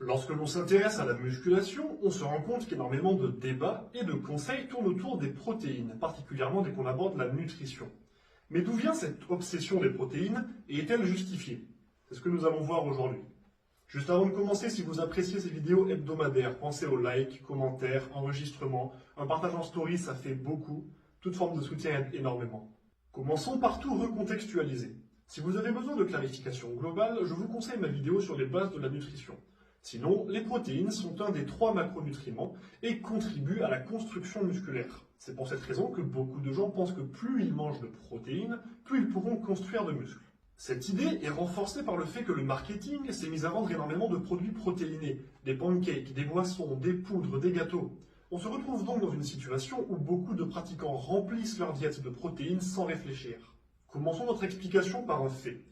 Lorsque l'on s'intéresse à la musculation, on se rend compte qu'énormément de débats et de conseils tournent autour des protéines, particulièrement dès qu'on aborde la nutrition. Mais d'où vient cette obsession des protéines et est-elle justifiée? C'est ce que nous allons voir aujourd'hui. Juste avant de commencer, si vous appréciez ces vidéos hebdomadaires, pensez aux likes, commentaires, enregistrements. Un partage en story, ça fait beaucoup. Toute forme de soutien aide énormément. Commençons par tout recontextualiser. Si vous avez besoin de clarification globale, je vous conseille ma vidéo sur les bases de la nutrition. Sinon, les protéines sont un des 3 macronutriments et contribuent à la construction musculaire. C'est pour cette raison que beaucoup de gens pensent que plus ils mangent de protéines, plus ils pourront construire de muscles. Cette idée est renforcée par le fait que le marketing s'est mis à vendre énormément de produits protéinés, des pancakes, des boissons, des poudres, des gâteaux. On se retrouve donc dans une situation où beaucoup de pratiquants remplissent leur diète de protéines sans réfléchir. Commençons notre explication par un fait.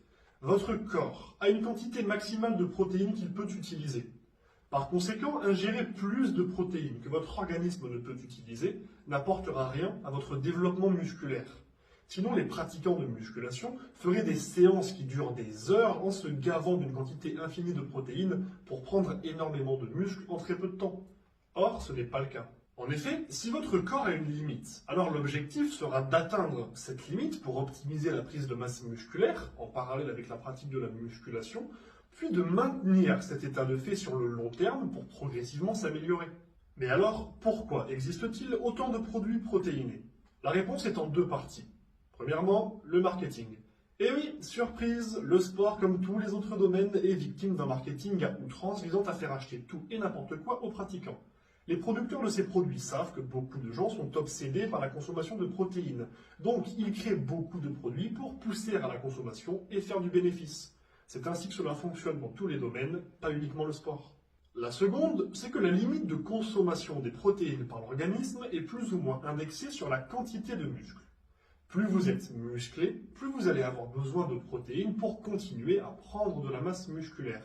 Votre corps a une quantité maximale de protéines qu'il peut utiliser. Par conséquent, ingérer plus de protéines que votre organisme ne peut utiliser n'apportera rien à votre développement musculaire. Sinon, les pratiquants de musculation feraient des séances qui durent des heures en se gavant d'une quantité infinie de protéines pour prendre énormément de muscles en très peu de temps. Or, ce n'est pas le cas. En effet, si votre corps a une limite, alors l'objectif sera d'atteindre cette limite pour optimiser la prise de masse musculaire, en parallèle avec la pratique de la musculation, puis de maintenir cet état de fait sur le long terme pour progressivement s'améliorer. Mais alors, pourquoi existe-t-il autant de produits protéinés? La réponse est en 2 parties. Premièrement, le marketing. Et oui, surprise, le sport, comme tous les autres domaines, est victime d'un marketing à outrance visant à faire acheter tout et n'importe quoi aux pratiquants. Les producteurs de ces produits savent que beaucoup de gens sont obsédés par la consommation de protéines. Donc, ils créent beaucoup de produits pour pousser à la consommation et faire du bénéfice. C'est ainsi que cela fonctionne dans tous les domaines, pas uniquement le sport. La seconde, c'est que la limite de consommation des protéines par l'organisme est plus ou moins indexée sur la quantité de muscles. Plus vous êtes musclé, plus vous allez avoir besoin de protéines pour continuer à prendre de la masse musculaire.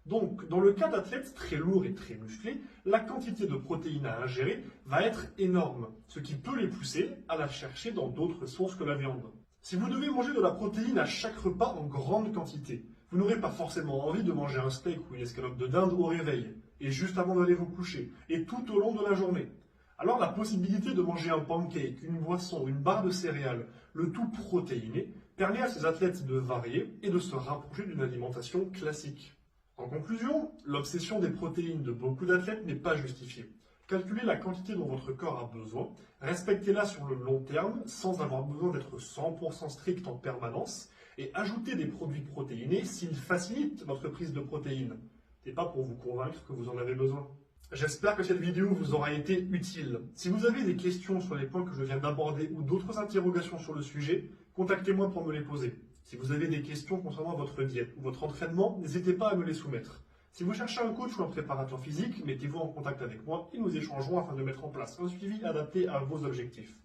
Donc, dans le cas d'athlètes très lourds et très musclés, la quantité de protéines à ingérer va être énorme, ce qui peut les pousser à la chercher dans d'autres sources que la viande. Si vous devez manger de la protéine à chaque repas en grande quantité, vous n'aurez pas forcément envie de manger un steak ou une escalope de dinde au réveil, et juste avant d'aller vous coucher, et tout au long de la journée. Alors la possibilité de manger un pancake, une boisson, une barre de céréales, le tout protéiné, permet à ces athlètes de varier et de se rapprocher d'une alimentation classique. En conclusion, l'obsession des protéines de beaucoup d'athlètes n'est pas justifiée. Calculez la quantité dont votre corps a besoin, respectez-la sur le long terme sans avoir besoin d'être 100% strict en permanence et ajoutez des produits protéinés s'ils facilitent votre prise de protéines et pas pour vous convaincre que vous en avez besoin. J'espère que cette vidéo vous aura été utile. Si vous avez des questions sur les points que je viens d'aborder ou d'autres interrogations sur le sujet, contactez-moi pour me les poser. Si vous avez des questions concernant votre diète ou votre entraînement, n'hésitez pas à me les soumettre. Si vous cherchez un coach ou un préparateur physique, mettez-vous en contact avec moi et nous échangerons afin de mettre en place un suivi adapté à vos objectifs.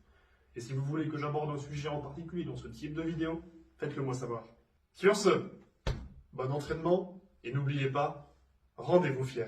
Et si vous voulez que j'aborde un sujet en particulier dans ce type de vidéo, faites-le moi savoir. Sur ce, bon entraînement et n'oubliez pas, rendez-vous fiers.